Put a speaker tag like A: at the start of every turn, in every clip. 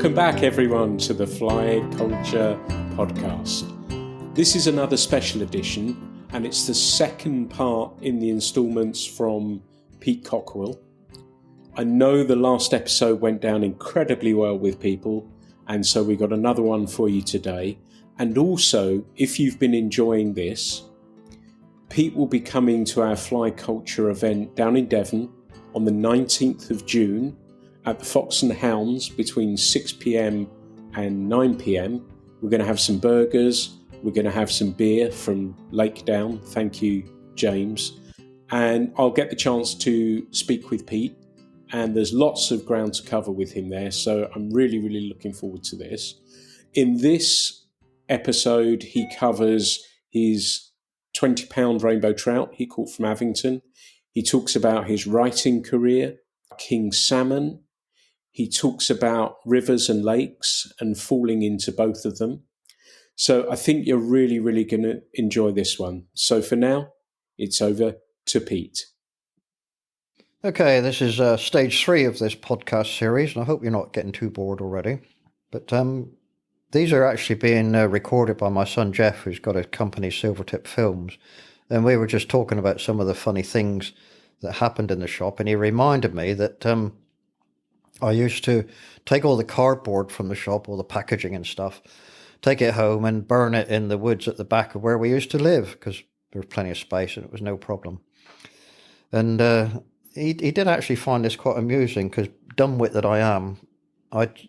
A: Welcome back, everyone, to the Fly Culture Podcast. This is another special edition, and it's the second part in the instalments from Pete Cockwill. I know the last episode went down incredibly well with people, and so we got another one for you today. And also, if you've been enjoying this, Pete will be coming to our Fly Culture event down in Devon on the 19th of June at the Fox and Hounds between 6 p.m. and 9 p.m. We're going to have some burgers. We're going to have some beer from Lake Down. Thank you, James. And I'll get the chance to speak with Pete. And there's lots of ground to cover with him there. So I'm really, really looking forward to this. In this episode, he covers his 20-pound rainbow trout he caught from Avington. He talks about his writing career, king salmon. He talks about rivers and lakes and falling into both of them. So I think you're really, really going to enjoy this one. So for now, it's over to Pete.
B: Okay, this is stage 3 of this podcast series, and I hope you're not getting too bored already. But these are actually being recorded by my son Jeff, who's got a company, Silvertip Films. And we were just talking about some of the funny things that happened in the shop, and he reminded me that I used to take all the cardboard from the shop, all the packaging and stuff, take it home and burn it in the woods at the back of where we used to live, because there was plenty of space and it was no problem. And he did actually find this quite amusing, because dumbwit that I am, I'd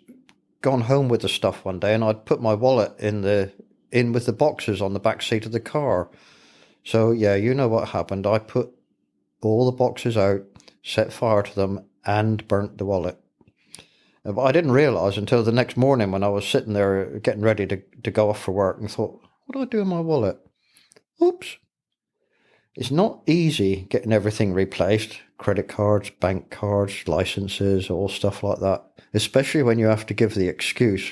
B: gone home with the stuff one day and I'd put my wallet in with the boxes on the back seat of the car. So yeah, you know what happened. I put all the boxes out, set fire to them, and burnt the wallet. But I didn't realise until the next morning when I was sitting there getting ready to go off for work and thought, what do I do in my wallet? Oops. It's not easy getting everything replaced. Credit cards, bank cards, licenses, all stuff like that. Especially when you have to give the excuse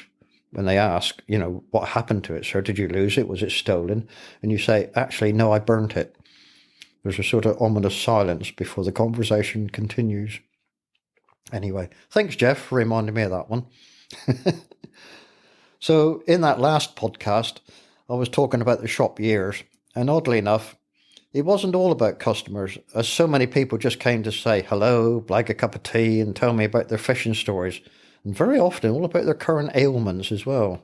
B: when they ask, what happened to it, sir? Did you lose it? Was it stolen? And you say, actually, no, I burnt it. There's a sort of ominous silence before the conversation continues. Anyway, thanks, Jeff, for reminding me of that one. So in that last podcast, I was talking about the shop years, and oddly enough, it wasn't all about customers, as so many people just came to say hello, blag a cup of tea, and tell me about their fishing stories, and very often all about their current ailments as well.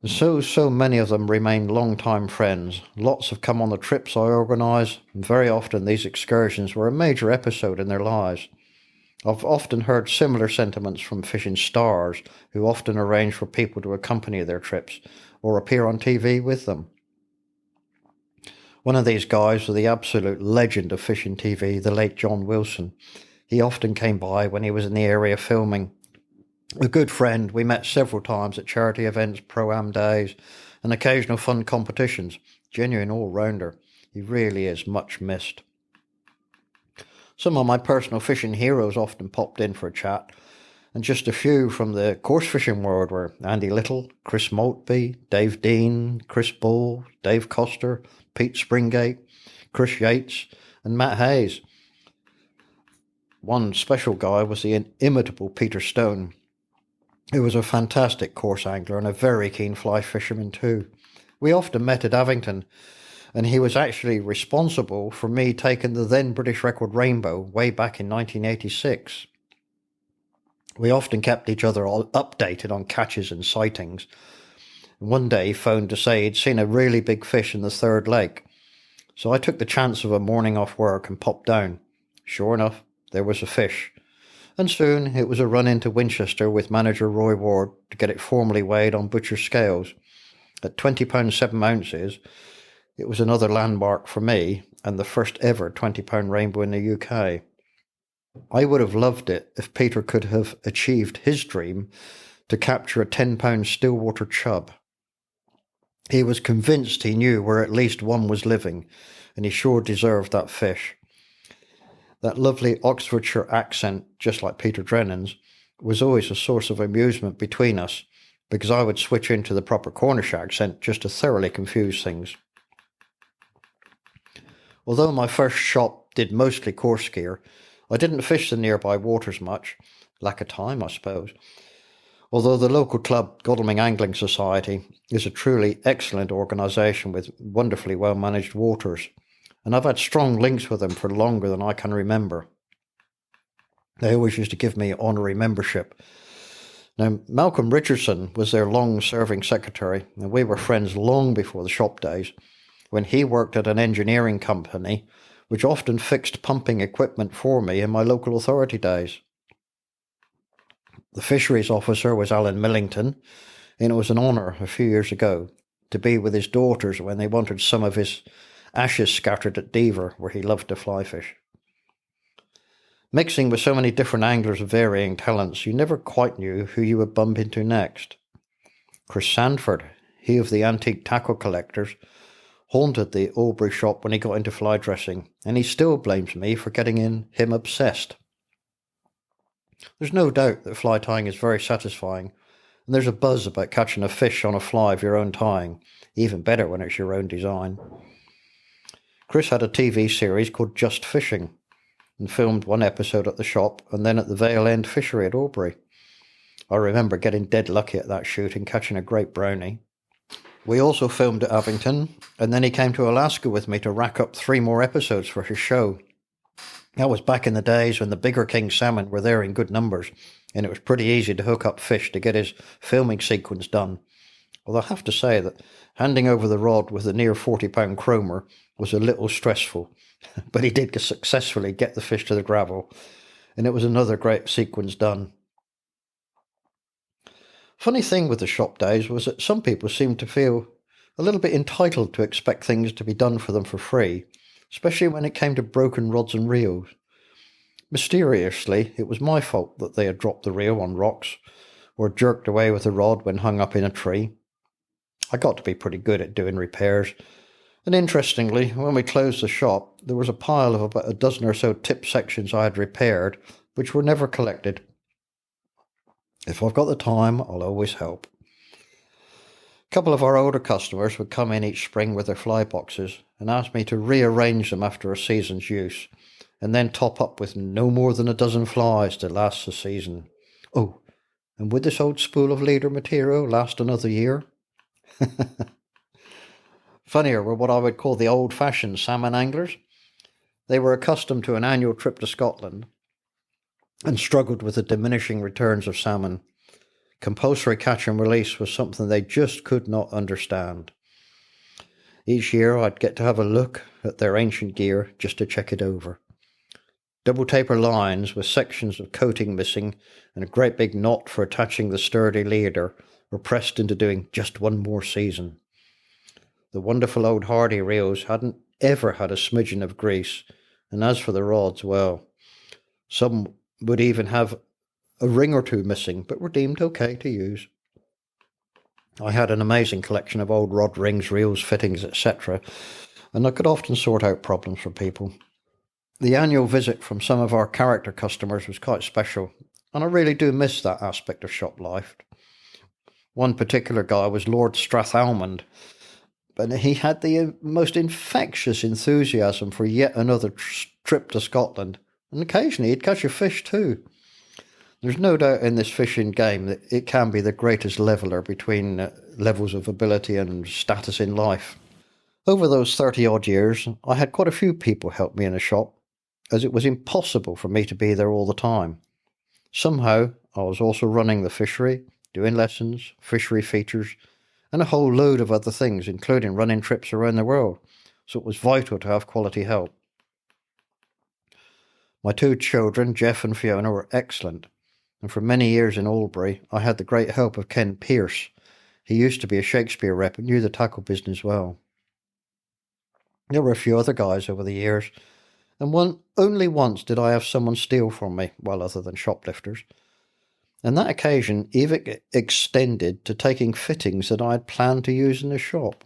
B: And so many of them remain long-time friends. Lots have come on the trips I organise, and very often these excursions were a major episode in their lives. I've often heard similar sentiments from fishing stars, who often arrange for people to accompany their trips or appear on TV with them. One of these guys was the absolute legend of fishing TV, the late John Wilson. He often came by when he was in the area filming. A good friend, we met several times at charity events, pro-am days, and occasional fun competitions. Genuine all-rounder. He really is much missed. Some of my personal fishing heroes often popped in for a chat, and just a few from the course fishing world were Andy Little, Chris Maltby, Dave Dean, Chris Bull, Dave Coster, Pete Springate, Chris Yates, and Matt Hayes. One special guy was the inimitable Peter Stone, who was a fantastic course angler and a very keen fly fisherman too. We often met at Avington, and he was actually responsible for me taking the then British record rainbow way back in 1986. We often kept each other all updated on catches and sightings. One day he phoned to say he'd seen a really big fish in the third lake. So I took the chance of a morning off work and popped down. Sure enough, there was a fish. And soon it was a run into Winchester with manager Roy Ward to get it formally weighed on butcher's scales. At £20 7 ounces, it was another landmark for me and the first ever £20 rainbow in the UK. I would have loved it if Peter could have achieved his dream to capture a £10 stillwater chub. He was convinced he knew where at least one was living, and he sure deserved that fish. That lovely Oxfordshire accent, just like Peter Drennan's, was always a source of amusement between us, because I would switch into the proper Cornish accent just to thoroughly confuse things. Although my first shop did mostly coarse gear, I didn't fish the nearby waters much, lack of time I suppose, Although the local club, Godalming Angling Society, is a truly excellent organisation with wonderfully well-managed waters, and I've had strong links with them for longer than I can remember. They always used to give me honorary membership. Now, Malcolm Richardson was their long-serving secretary, and we were friends long before the shop days, when he worked at an engineering company which often fixed pumping equipment for me in my local authority days. The fisheries officer was Alan Millington, and it was an honour a few years ago to be with his daughters when they wanted some of his ashes scattered at Dever, where he loved to fly fish. Mixing with so many different anglers of varying talents, you never quite knew who you would bump into next. Chris Sandford, he of the antique tackle collectors, haunted the Albury shop when he got into fly dressing, and he still blames me for getting him obsessed. There's no doubt that fly tying is very satisfying, and there's a buzz about catching a fish on a fly of your own tying, even better when it's your own design. Chris had a TV series called Just Fishing, and filmed one episode at the shop and then at the Vale End Fishery at Albury. I remember getting dead lucky at that shoot and catching a great brownie. We also filmed at Abington, and then he came to Alaska with me to rack up 3 more episodes for his show. That was back in the days when the bigger king salmon were there in good numbers, and it was pretty easy to hook up fish to get his filming sequence done. Although I have to say that handing over the rod with a near 40-pound chromer was a little stressful, but he did successfully get the fish to the gravel, and it was another great sequence done. Funny thing with the shop days was that some people seemed to feel a little bit entitled to expect things to be done for them for free, especially when it came to broken rods and reels. Mysteriously, it was my fault that they had dropped the reel on rocks or jerked away with the rod when hung up in a tree. I got to be pretty good at doing repairs, and interestingly, when we closed the shop, there was a pile of about a dozen or so tip sections I had repaired, which were never collected. If I've got the time, I'll always help. A couple of our older customers would come in each spring with their fly boxes and ask me to rearrange them after a season's use, and then top up with no more than a dozen flies to last the season. Oh, and would this old spool of leader material last another year? Funnier were what I would call the old-fashioned salmon anglers. They were accustomed to an annual trip to Scotland and struggled with the diminishing returns of salmon. Compulsory catch and release was something they just could not understand. Each year I'd get to have a look at their ancient gear just to check it over. Double taper lines with sections of coating missing and a great big knot for attaching the sturdy leader were pressed into doing just one more season. The wonderful old Hardy reels hadn't ever had a smidgen of grease, and as for the rods, well, some would even have a ring or two missing, but were deemed okay to use. I had an amazing collection of old rod rings, reels, fittings, etc., and I could often sort out problems for people. The annual visit from some of our character customers was quite special, and I really do miss that aspect of shop life. One particular guy was Lord Strathalmond, but he had the most infectious enthusiasm for yet another trip to Scotland, and occasionally he'd catch a fish too. There's no doubt in this fishing game that it can be the greatest leveller between levels of ability and status in life. Over those 30-odd years, I had quite a few people help me in the shop, as it was impossible for me to be there all the time. Somehow, I was also running the fishery, doing lessons, fishery features, and a whole load of other things, including running trips around the world, so it was vital to have quality help. My 2 children, Jeff and Fiona, were excellent, and for many years in Albury, I had the great help of Ken Pearce. He used to be a Shakespeare rep and knew the tackle business well. There were a few other guys over the years, and only once did I have someone steal from me, well, other than shoplifters. And that occasion even extended to taking fittings that I had planned to use in the shop.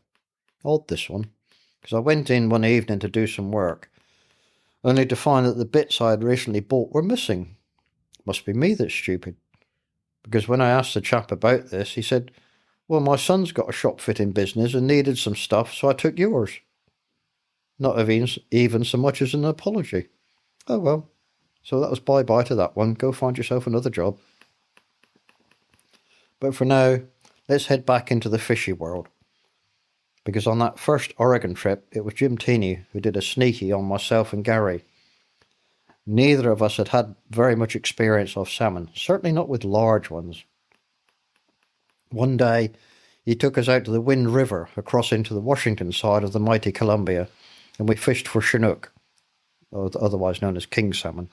B: Odd, this one, because I went in one evening to do some work, only to find that the bits I had recently bought were missing. Must be me that's stupid, because when I asked the chap about this, he said, "Well, my son's got a shop fitting business and needed some stuff, so I took yours." Not even so much as an apology. Oh well, so that was bye-bye to that one. Go find yourself another job. But for now, let's head back into the fishy world. Because on that first Oregon trip, it was Jim Teeny who did a sneaky on myself and Gary. Neither of us had had very much experience of salmon, certainly not with large ones. One day, he took us out to the Wind River across into the Washington side of the mighty Columbia, and we fished for Chinook, otherwise known as king salmon.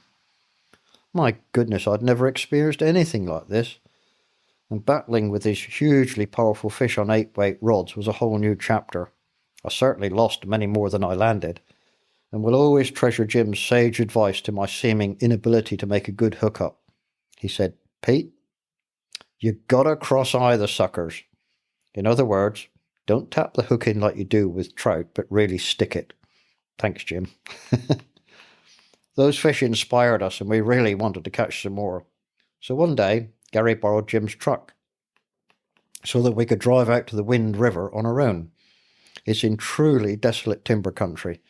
B: My goodness, I'd never experienced anything like this. And battling with these hugely powerful fish on 8-weight rods was a whole new chapter. I certainly lost many more than I landed, and will always treasure Jim's sage advice to my seeming inability to make a good hookup. He said, "Pete, you gotta cross-eye the suckers. In other words, don't tap the hook in like you do with trout, but really stick it." Thanks, Jim. Those fish inspired us, and we really wanted to catch some more. So one day, Gary borrowed Jim's truck so that we could drive out to the Wind River on our own. It's in truly desolate timber country,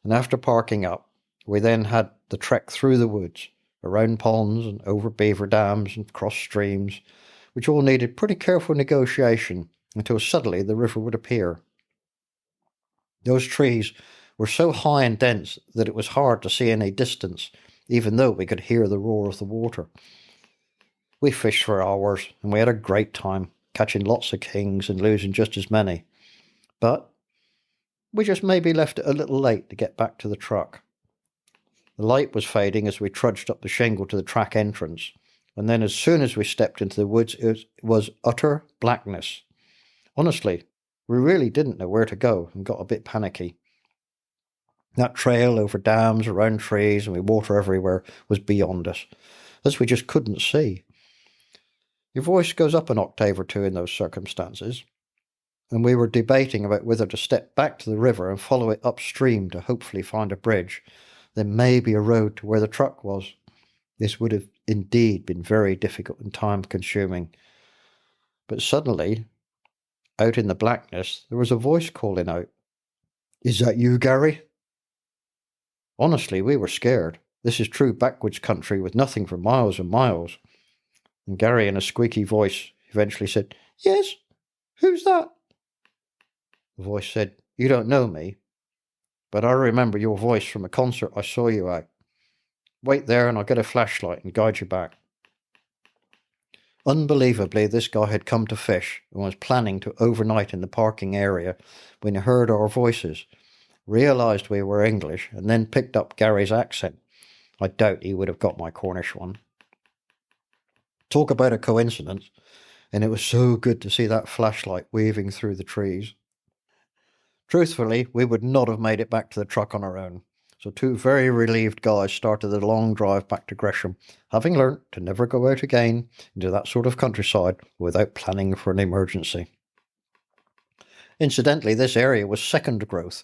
B: and after parking up, we then had the trek through the woods, around ponds and over beaver dams and cross streams, which all needed pretty careful negotiation until suddenly the river would appear. Those trees were so high and dense that it was hard to see any distance, even though we could hear the roar of the water. We fished for hours, and we had a great time, catching lots of kings and losing just as many. But we just maybe left it a little late to get back to the truck. The light was fading as we trudged up the shingle to the track entrance, and then as soon as we stepped into the woods, it was utter blackness. Honestly, we really didn't know where to go and got a bit panicky. That trail over dams, around trees, and with water everywhere was beyond us, as we just couldn't see. Your voice goes up an octave or two in those circumstances, and we were debating about whether to step back to the river and follow it upstream to hopefully find a bridge, then maybe a road to where the truck was. This would have indeed been very difficult and time-consuming. But suddenly, out in the blackness, there was a voice calling out, "Is that you, Gary?" Honestly, we were scared. This is true backwoods country with nothing for miles and miles. And Gary, in a squeaky voice, eventually said, "Yes, who's that?" The voice said, "You don't know me, but I remember your voice from a concert I saw you at. Wait there and I'll get a flashlight and guide you back." Unbelievably, this guy had come to fish and was planning to overnight in the parking area when he heard our voices, realised we were English, and then picked up Gary's accent. I doubt he would have got my Cornish one. Talk about a coincidence, and it was so good to see that flashlight weaving through the trees. Truthfully, we would not have made it back to the truck on our own, so two very relieved guys started the long drive back to Gresham, having learnt to never go out again into that sort of countryside without planning for an emergency. Incidentally, this area was second growth,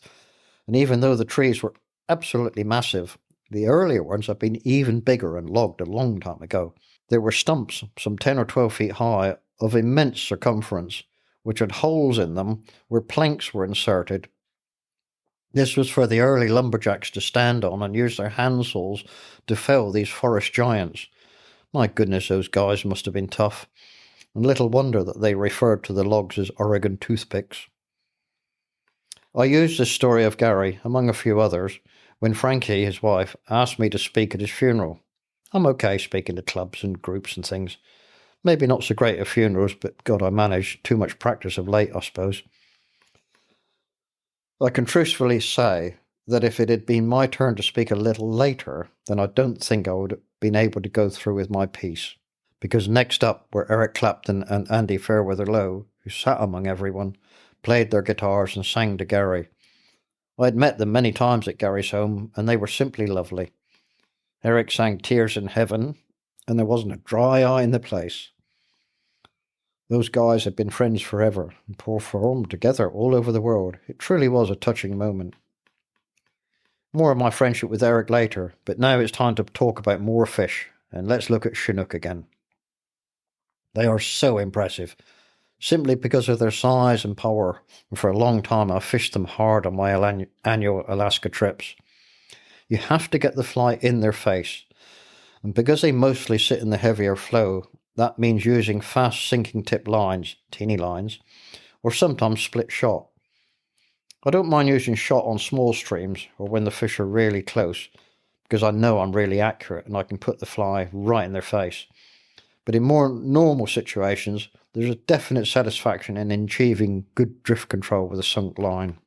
B: and even though the trees were absolutely massive, the earlier ones had been even bigger and logged a long time ago. There were stumps, some 10 or 12 feet high, of immense circumference, which had holes in them where planks were inserted. This was for the early lumberjacks to stand on and use their handsaws to fell these forest giants. My goodness, those guys must have been tough, and little wonder that they referred to the logs as Oregon toothpicks. I used this story of Gary, among a few others, when Frankie, his wife, asked me to speak at his funeral. I'm okay speaking to clubs and groups and things. Maybe not so great at funerals, but God, I manage. Too much practice of late, I suppose. I can truthfully say that if it had been my turn to speak a little later, then I don't think I would have been able to go through with my piece. Because next up were Eric Clapton and Andy Fairweather Lowe, who sat among everyone, played their guitars and sang to Gary. I had met them many times at Gary's home, and they were simply lovely. Eric sang Tears in Heaven, and there wasn't a dry eye in the place. Those guys had been friends forever and performed together all over the world. It truly was a touching moment. More of my friendship with Eric later, but now it's time to talk about more fish, and let's look at Chinook again. They are so impressive, simply because of their size and power, and for a long time I've fished them hard on my annual Alaska trips. You have to get the fly in their face, and because they mostly sit in the heavier flow, That means using fast sinking tip lines, teeny lines, or sometimes split shot. I don't mind using shot on small streams or when the fish are really close, because I know I'm really accurate and I can put the fly right in their face. But in more normal situations, there's a definite satisfaction in achieving good drift control with a sunk line.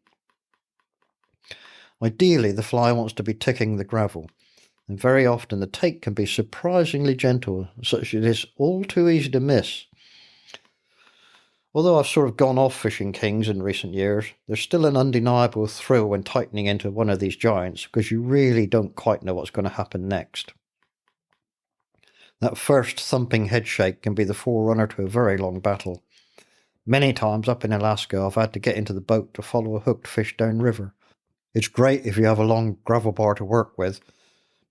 B: Ideally, the fly wants to be ticking the gravel, and very often the take can be surprisingly gentle, such that it is all too easy to miss. Although I've sort of gone off fishing kings in recent years, there's still an undeniable thrill when tightening into one of these giants, because you really don't quite know what's going to happen next. That first thumping head shake can be the forerunner to a very long battle. Many times up in Alaska, I've had to get into the boat to follow a hooked fish downriver. It's great if you have a long gravel bar to work with,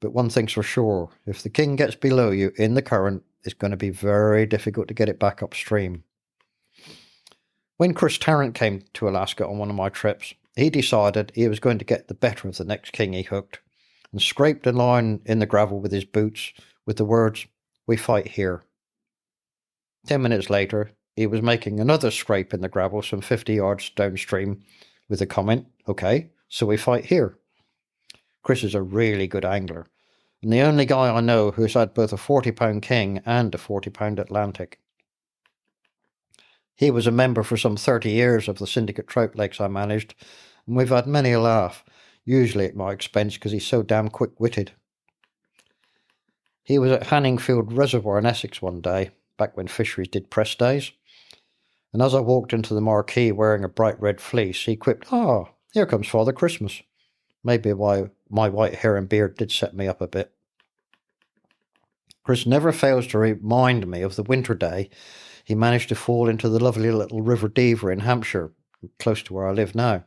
B: but one thing's for sure, if the king gets below you in the current, it's going to be very difficult to get it back upstream. When Chris Tarrant came to Alaska on one of my trips, he decided he was going to get the better of the next king he hooked, and scraped a line in the gravel with his boots with the words, "We fight here." 10 minutes later, he was making another scrape in the gravel some 50 yards downstream with the comment, "Okay, so we fight here." Chris is a really good angler, and the only guy I know who's had both a 40-pound king and a 40-pound Atlantic. He was a member for some 30 years of the syndicate trout lakes I managed, and we've had many a laugh, usually at my expense because he's so damn quick-witted. He was at Hanningfield Reservoir in Essex one day, back when fisheries did press days, and as I walked into the marquee wearing a bright red fleece, he quipped, "Ah, here comes Father Christmas." Maybe why my white hair and beard did set me up a bit. Chris never fails to remind me of the winter day he managed to fall into the lovely little River Dever in Hampshire, close to where I live now.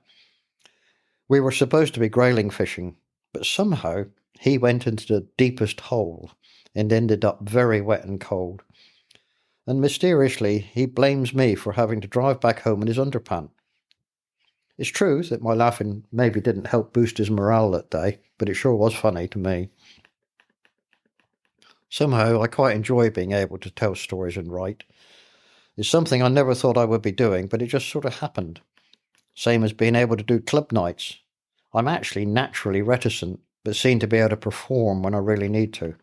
B: We were supposed to be grayling fishing, but somehow he went into the deepest hole and ended up very wet and cold. And mysteriously, he blames me for having to drive back home in his underpant. It's true that my laughing maybe didn't help boost his morale that day, but it sure was funny to me. Somehow, I quite enjoy being able to tell stories and write. It's something I never thought I would be doing, but it just sort of happened. Same as being able to do club nights. I'm actually naturally reticent, but seem to be able to perform when I really need to.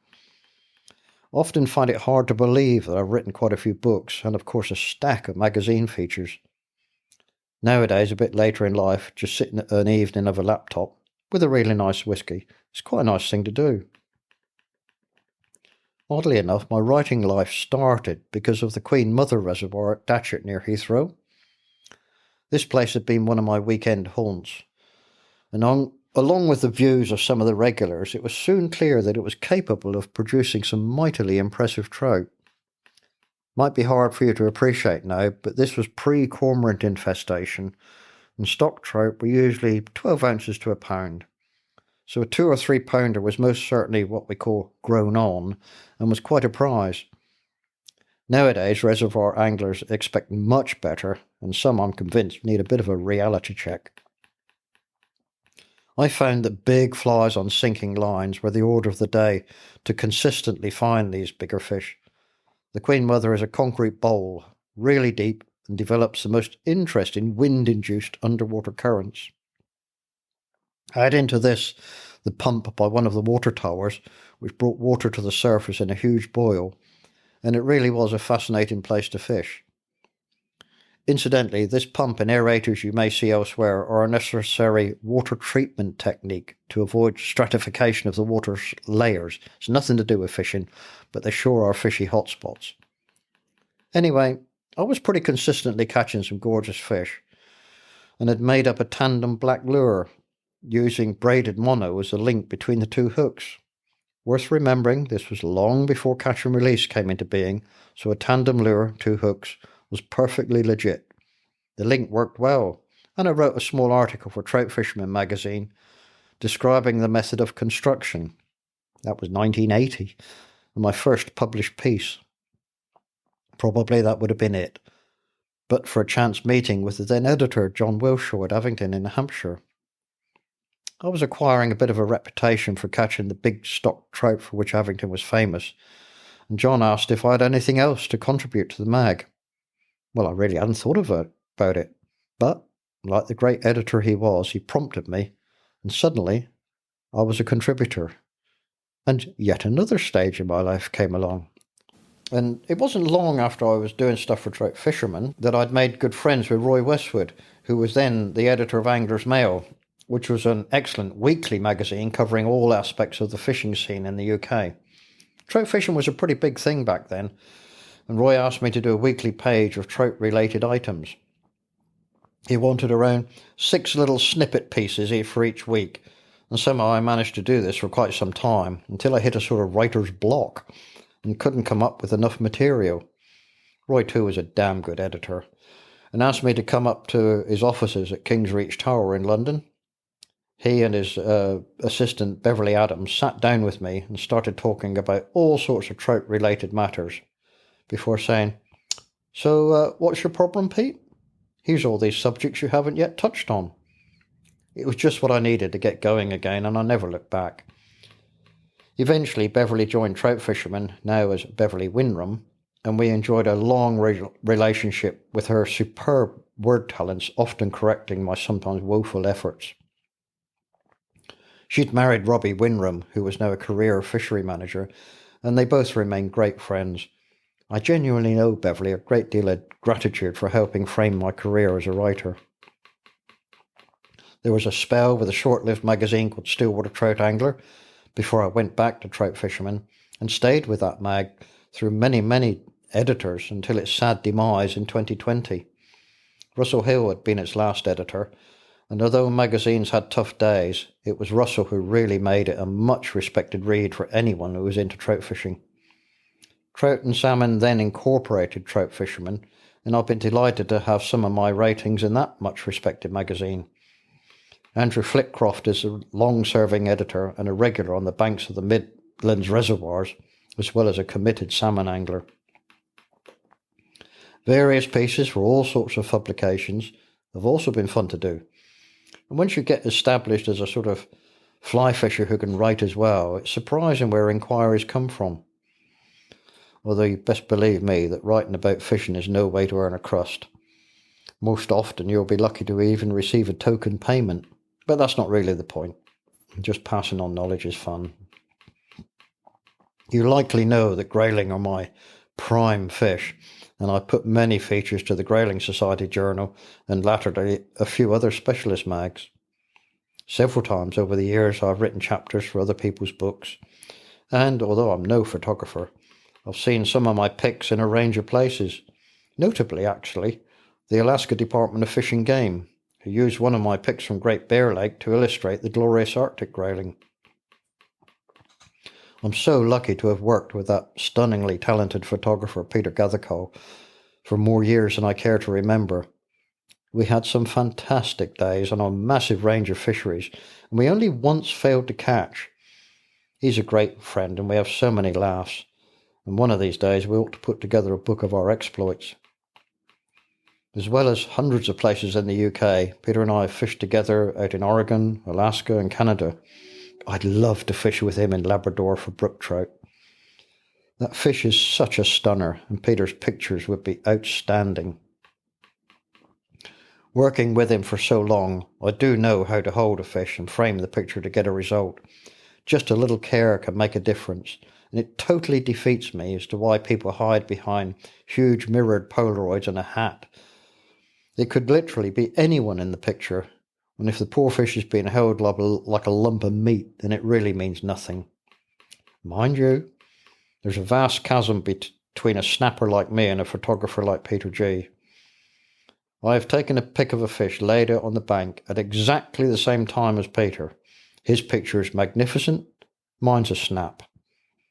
B: Often find it hard to believe that I've written quite a few books, and of course a stack of magazine features. Nowadays, a bit later in life, just sitting at an evening of a laptop with a really nice whiskey, it's quite a nice thing to do. Oddly enough, my writing life started because of the Queen Mother Reservoir at Datchet near Heathrow. This place had been one of my weekend haunts, and along with the views of some of the regulars, it was soon clear that it was capable of producing some mightily impressive trout. Might be hard for you to appreciate now, but this was pre-cormorant infestation, and stock trout were usually 12 ounces to a pound. So a 2 or 3 pounder was most certainly what we call grown on, and was quite a prize. Nowadays, reservoir anglers expect much better, and some, I'm convinced, need a bit of a reality check. I found that big flies on sinking lines were the order of the day to consistently find these bigger fish. The Queen Mother is a concrete bowl, really deep, and develops the most interesting wind-induced underwater currents. Add into this the pump by one of the water towers, which brought water to the surface in a huge boil, and it really was a fascinating place to fish. Incidentally, this pump and aerators you may see elsewhere are a necessary water treatment technique to avoid stratification of the water's layers. It's nothing to do with fishing, but they sure are fishy hotspots. Anyway, I was pretty consistently catching some gorgeous fish, and had made up a tandem black lure, using braided mono as a link between the two hooks. Worth remembering, this was long before catch and release came into being, so a tandem lure, 2 hooks, was perfectly legit. The link worked well, and I wrote a small article for Trout Fisherman magazine describing the method of construction. That was 1980, and my first published piece. Probably that would have been it, but for a chance meeting with the then editor John Wilshaw at Avington in Hampshire. I was acquiring a bit of a reputation for catching the big stock trout for which Avington was famous, and John asked if I had anything else to contribute to the mag. Well, I really hadn't thought about it, but, like the great editor he was, he prompted me, and suddenly I was a contributor. And yet another stage in my life came along. And it wasn't long after I was doing stuff for Trout Fisherman that I'd made good friends with Roy Westwood, who was then the editor of Angler's Mail, which was an excellent weekly magazine covering all aspects of the fishing scene in the UK. Trout fishing was a pretty big thing back then, and Roy asked me to do a weekly page of trout-related items. He wanted around 6 little snippet pieces for each week, and somehow I managed to do this for quite some time, until I hit a sort of writer's block and couldn't come up with enough material. Roy, too, was a damn good editor, and asked me to come up to his offices at Kingsreach Tower in London. He and his assistant, Beverly Adams, sat down with me and started talking about all sorts of trout-related matters, before saying, "So, what's your problem, Pete? Here's all these subjects you haven't yet touched on." It was just what I needed to get going again, and I never looked back. Eventually, Beverly joined Trout Fisherman, now as Beverly Winram, and we enjoyed a long relationship with her superb word talents, often correcting my sometimes woeful efforts. She'd married Robbie Winram, who was now a career fishery manager, and they both remained great friends. I genuinely owe Beverly a great deal of gratitude for helping frame my career as a writer. There was a spell with a short-lived magazine called Stillwater Trout Angler before I went back to Trout Fisherman, and stayed with that mag through many editors until its sad demise in 2020. Russell Hill had been its last editor, and although magazines had tough days, it was Russell who really made it a much-respected read for anyone who was into trout fishing. Trout and Salmon then incorporated Trout Fisherman, and I've been delighted to have some of my ratings in that much-respected magazine. Andrew Flitcroft is a long-serving editor and a regular on the banks of the Midlands reservoirs, as well as a committed salmon angler. Various pieces for all sorts of publications have also been fun to do. And once you get established as a sort of fly fisher who can write as well, it's surprising where inquiries come from. Although you best believe me that writing about fishing is no way to earn a crust. Most often you'll be lucky to even receive a token payment. But that's not really the point. Just passing on knowledge is fun. You likely know that grayling are my prime fish, and I put many features to the Grayling Society Journal and latterly a few other specialist mags. Several times over the years I've written chapters for other people's books, and although I'm no photographer, I've seen some of my pics in a range of places. Notably, actually, the Alaska Department of Fish and Game, who used one of my pics from Great Bear Lake to illustrate the glorious Arctic grayling. I'm so lucky to have worked with that stunningly talented photographer Peter Gathercole for more years than I care to remember. We had some fantastic days on a massive range of fisheries, and we only once failed to catch. He's a great friend, and we have so many laughs, and one of these days we ought to put together a book of our exploits. As well as hundreds of places in the UK, Peter and I have fished together out in Oregon, Alaska and Canada. I'd love to fish with him in Labrador for brook trout. That fish is such a stunner, and Peter's pictures would be outstanding. Working with him for so long, I do know how to hold a fish and frame the picture to get a result. Just a little care can make a difference, and it totally defeats me as to why people hide behind huge mirrored Polaroids and a hat. It could literally be anyone in the picture, and if the poor fish is being held like a lump of meat, then it really means nothing. Mind you, there's a vast chasm between a snapper like me and a photographer like Peter G. I have taken a pic of a fish laid out on the bank at exactly the same time as Peter. His picture is magnificent, mine's a snap.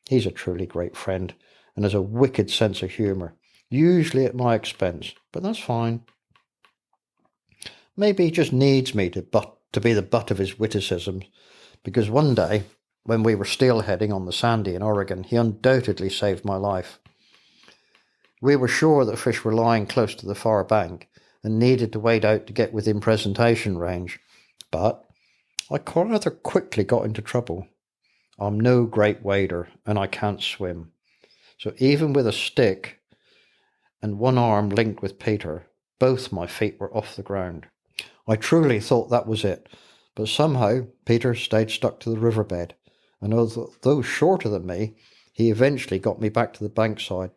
B: He's a truly great friend, and has a wicked sense of humour, usually at my expense, but that's fine. Maybe he just needs me to be the butt of his witticisms, because one day, when we were steelheading on the Sandy in Oregon, he undoubtedly saved my life. We were sure that fish were lying close to the far bank and needed to wade out to get within presentation range, but I rather quickly got into trouble. I'm no great wader, and I can't swim. So even with a stick and one arm linked with Peter, both my feet were off the ground. I truly thought that was it, but somehow Peter stayed stuck to the riverbed, and although shorter than me, he eventually got me back to the bankside.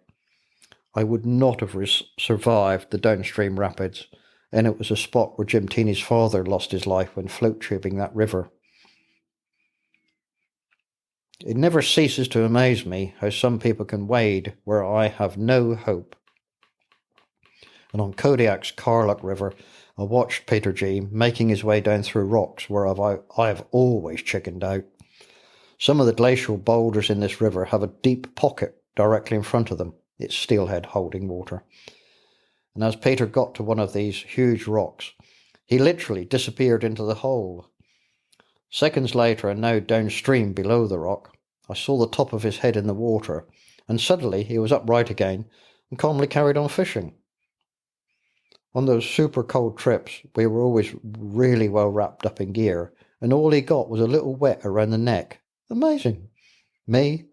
B: I would not have survived the downstream rapids, and it was a spot where Jim Teeny's father lost his life when float tubing that river. It never ceases to amaze me how some people can wade where I have no hope. And on Kodiak's Carluck River, I watched Peter G. making his way down through rocks where I have always chickened out. Some of the glacial boulders in this river have a deep pocket directly in front of them, its steelhead holding water. And as Peter got to one of these huge rocks, he literally disappeared into the hole. Seconds later, and now downstream below the rock, I saw the top of his head in the water, and suddenly he was upright again and calmly carried on fishing. On those super cold trips, we were always really well wrapped up in gear, and all he got was a little wet around the neck. Amazing. Me?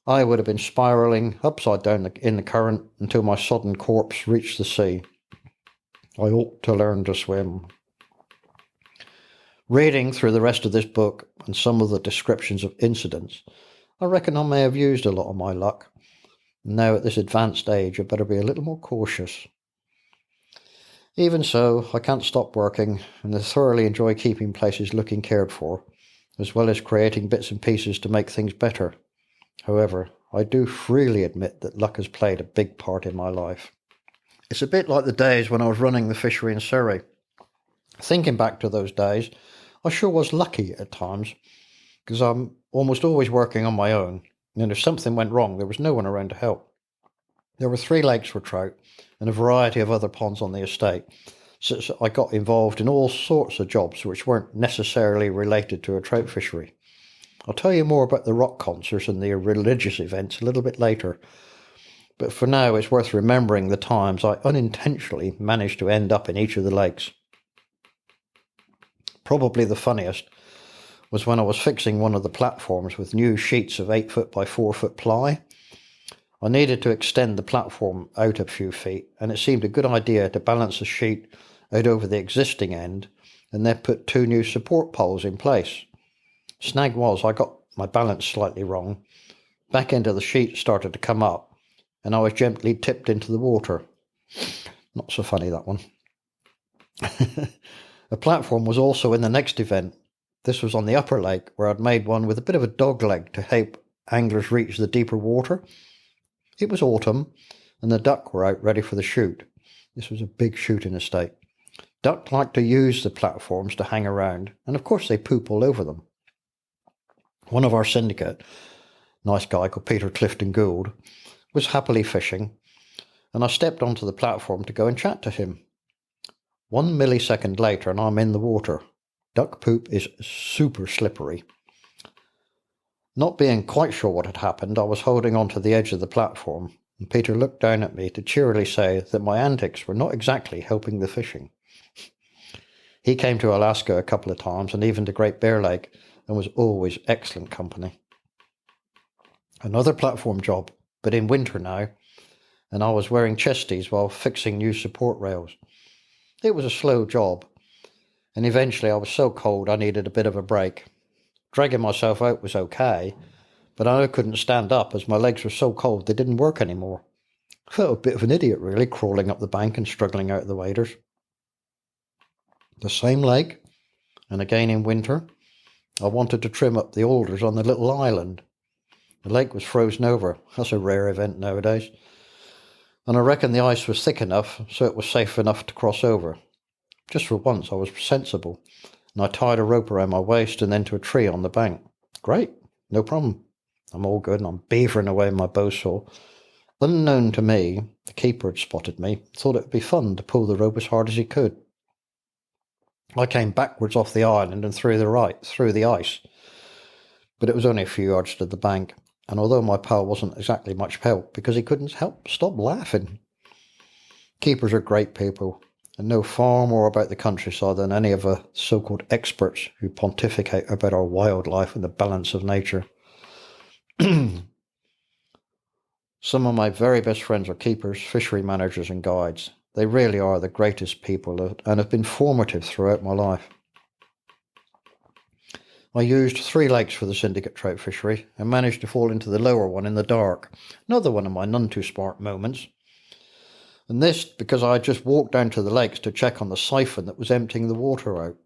B: I would have been spiralling upside down in the current until my sodden corpse reached the sea. I ought to learn to swim. Reading through the rest of this book and some of the descriptions of incidents, I reckon I may have used a lot of my luck. Now at this advanced age, I better be a little more cautious. Even so, I can't stop working, and I thoroughly enjoy keeping places looking cared for, as well as creating bits and pieces to make things better. However, I do freely admit that luck has played a big part in my life. It's a bit like the days when I was running the fishery in Surrey. Thinking back to those days, I sure was lucky at times, because I'm almost always working on my own, and if something went wrong, there was no one around to help. There were 3 lakes for trout and a variety of other ponds on the estate, so I got involved in all sorts of jobs which weren't necessarily related to a trout fishery. I'll tell you more about the rock concerts and the religious events a little bit later, but for now it's worth remembering the times I unintentionally managed to end up in each of the lakes. Probably the funniest was when I was fixing one of the platforms with new sheets of 8 foot by 4 foot ply. I needed to extend the platform out a few feet, and it seemed a good idea to balance the sheet out over the existing end and then put 2 new support poles in place. Snag was I got my balance slightly wrong. Back end of the sheet started to come up, and I was gently tipped into the water. Not so funny, that one. A platform was also in the next event. This was on the upper lake, where I'd made one with a bit of a dog leg to help anglers reach the deeper water. It was autumn, and the duck were out ready for the shoot. This was a big shooting estate. Duck like to use the platforms to hang around, and of course they poop all over them. One of our syndicate, nice guy called Peter Clifton Gould, was happily fishing, and I stepped onto the platform to go and chat to him. 1 millisecond later, and I'm in the water. Duck poop is super slippery. Not being quite sure what had happened, I was holding on to the edge of the platform, and Peter looked down at me to cheerily say that my antics were not exactly helping the fishing. He came to Alaska a couple of times, and even to Great Bear Lake, and was always excellent company. Another platform job, but in winter now, and I was wearing chesties while fixing new support rails. It was a slow job, and eventually I was so cold I needed a bit of a break. Dragging myself out was okay, but I couldn't stand up as my legs were so cold they didn't work anymore. I felt a bit of an idiot really, crawling up the bank and struggling out of the waders. The same lake, and again in winter, I wanted to trim up the alders on the little island. The lake was frozen over. That's a rare event nowadays. And I reckon the ice was thick enough so it was safe enough to cross over. Just for once I was sensible, and I tied a rope around my waist and then to a tree on the bank. Great, no problem. I'm all good, and I'm beavering away in my bow saw. Unknown to me, the keeper had spotted me, thought it would be fun to pull the rope as hard as he could. I came backwards off the island and through the ice, but it was only a few yards to the bank, and although my pal wasn't exactly much help because he couldn't stop laughing. Keepers are great people and know far more about the countryside than any of the so-called experts who pontificate about our wildlife and the balance of nature. Some of my very best friends are keepers, fishery managers and guides. They really are the greatest people and have been formative throughout my life. I used 3 lakes for the syndicate trout fishery and managed to fall into the lower one in the dark, another one of my none too smart moments. And this because I had just walked down to the lakes to check on the siphon that was emptying the water out.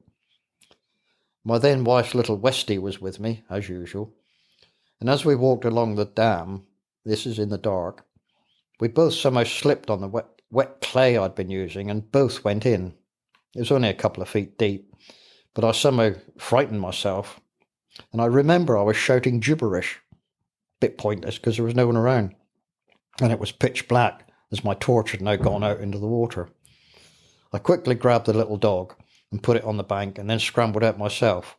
B: My then wife's little Westie was with me, as usual, and as we walked along the dam, this is in the dark, we both somehow slipped on the wet clay I'd been using and both went in. It was only a couple of feet deep, but I somehow frightened myself, and I remember I was shouting gibberish. Bit pointless because there was no one around, and it was pitch black as my torch had now gone out into the water. I quickly grabbed the little dog and put it on the bank and then scrambled out myself,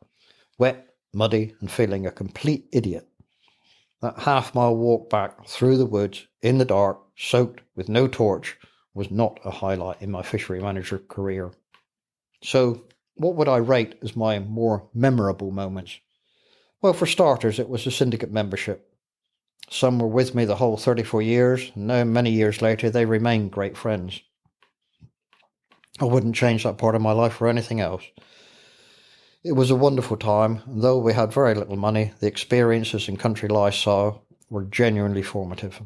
B: wet, muddy, and feeling a complete idiot. That half-mile walk back through the woods, in the dark, soaked, with no torch, was not a highlight in my fishery manager career. So, what would I rate as my more memorable moments? Well, for starters, it was the syndicate membership. Some were with me the whole 34 years, and now many years later they remain great friends. I wouldn't change that part of my life for anything else. It was a wonderful time, and though we had very little money, the experiences and country lifestyle were genuinely formative.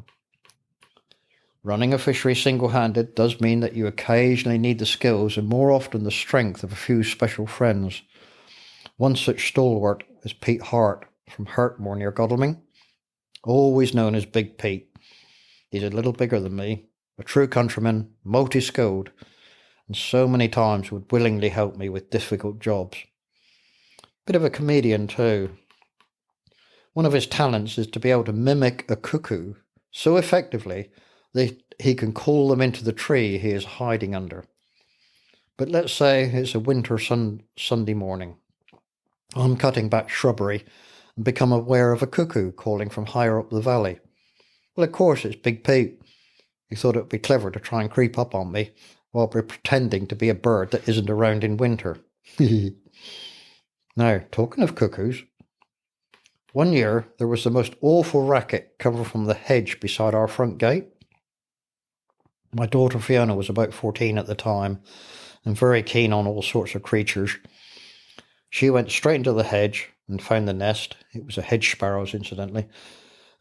B: Running a fishery single-handed does mean that you occasionally need the skills and more often the strength of a few special friends. One such stalwart is Pete Hart from Hertmore near Godalming, always known as Big Pete. He's a little bigger than me, a true countryman, multi-skilled, and so many times would willingly help me with difficult jobs. Bit of a comedian too. One of his talents is to be able to mimic a cuckoo so effectively that he can call them into the tree he is hiding under. But let's say it's a winter Sunday morning. I'm cutting back shrubbery and become aware of a cuckoo calling from higher up the valley. Well, of course, it's Big Pete. He thought it would be clever to try and creep up on me while pretending to be a bird that isn't around in winter. Now, talking of cuckoos, one year there was the most awful racket coming from the hedge beside our front gate. My daughter Fiona was about 14 at the time and very keen on all sorts of creatures. She went straight into the hedge and found the nest. It was a hedge sparrow's, incidentally,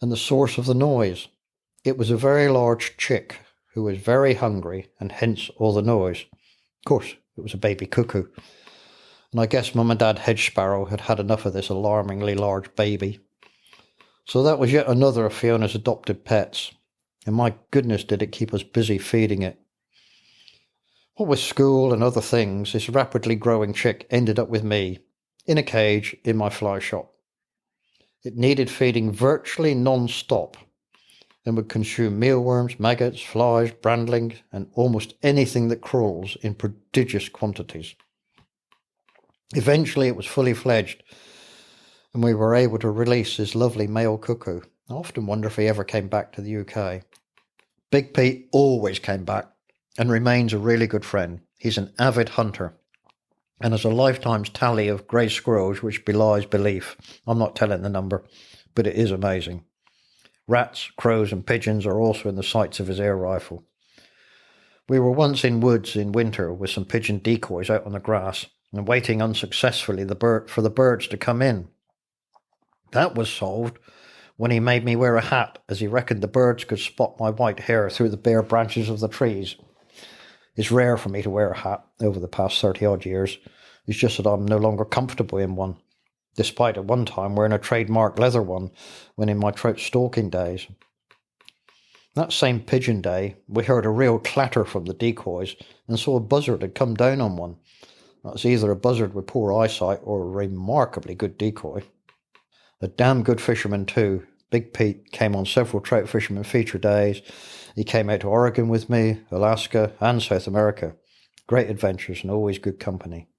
B: and the source of the noise. It was a very large chick who was very hungry, and hence all the noise. Of course, it was a baby cuckoo. And I guess Mum and Dad Hedge Sparrow had had enough of this alarmingly large baby. So that was yet another of Fiona's adopted pets, and my goodness did it keep us busy feeding it. What with school and other things, this rapidly growing chick ended up with me, in a cage in my fly shop. It needed feeding virtually non-stop, and would consume mealworms, maggots, flies, brandlings, and almost anything that crawls in prodigious quantities. Eventually it was fully fledged, and we were able to release this lovely male cuckoo. I often wonder if he ever came back to the UK. Big Pete always came back, and remains a really good friend. He's an avid hunter, and has a lifetime's tally of grey squirrels which belies belief. I'm not telling the number, but it is amazing. Rats, crows and pigeons are also in the sights of his air rifle. We were once in woods in winter with some pigeon decoys out on the grass, and waiting unsuccessfully for the birds to come in. That was solved when he made me wear a hat, as he reckoned the birds could spot my white hair through the bare branches of the trees. It's rare for me to wear a hat over the past 30-odd years. It's just that I'm no longer comfortable in one, despite at one time wearing a trademark leather one when in my trout stalking days. That same pigeon day, we heard a real clatter from the decoys and saw a buzzard had come down on one. That's either a buzzard with poor eyesight or a remarkably good decoy. A damn good fisherman too. Big Pete came on several trout fisherman feature days. He came out to Oregon with me, Alaska and South America. Great adventures and always good company.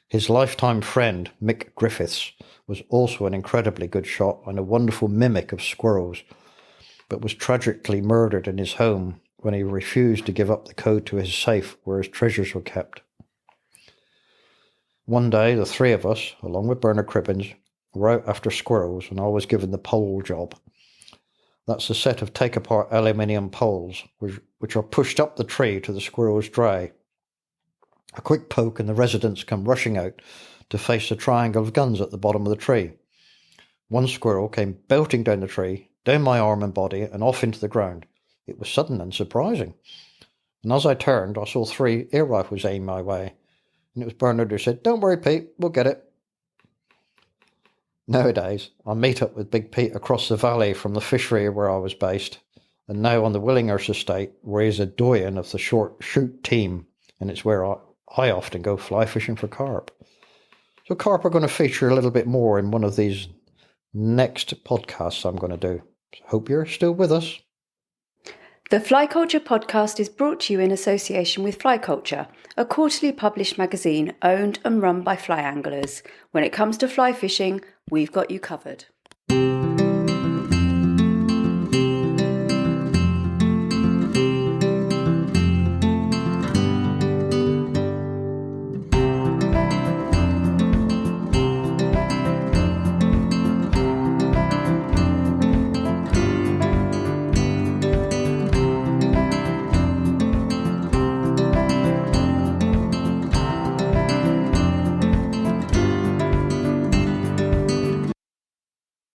B: His lifetime friend, Mick Griffiths, was also an incredibly good shot and a wonderful mimic of squirrels, but was tragically murdered in his home when he refused to give up the code to his safe where his treasures were kept. One day, the 3 of us, along with Bernard Cribbins, were out after squirrels, and I was given the pole job. That's a set of take-apart aluminium poles, which are pushed up the tree to the squirrels' dray. A quick poke and the residents come rushing out to face the triangle of guns at the bottom of the tree. One squirrel came belting down the tree, down my arm and body, and off into the ground. It was sudden and surprising. And as I turned, I saw 3 air rifles aim my way. And it was Bernard who said, "Don't worry, Pete, we'll get it." Nowadays, I meet up with Big Pete across the valley from the fishery where I was based, and now on the Willinghurst estate, where he's a doyen of the short shoot team, and it's where I often go fly fishing for carp. So carp are going to feature a little bit more in one of these next podcasts I'm going to do. So hope you're still with us.
C: The Fly Culture podcast is brought to you in association with Fly Culture, a quarterly published magazine owned and run by fly anglers. When it comes to fly fishing, we've got you covered.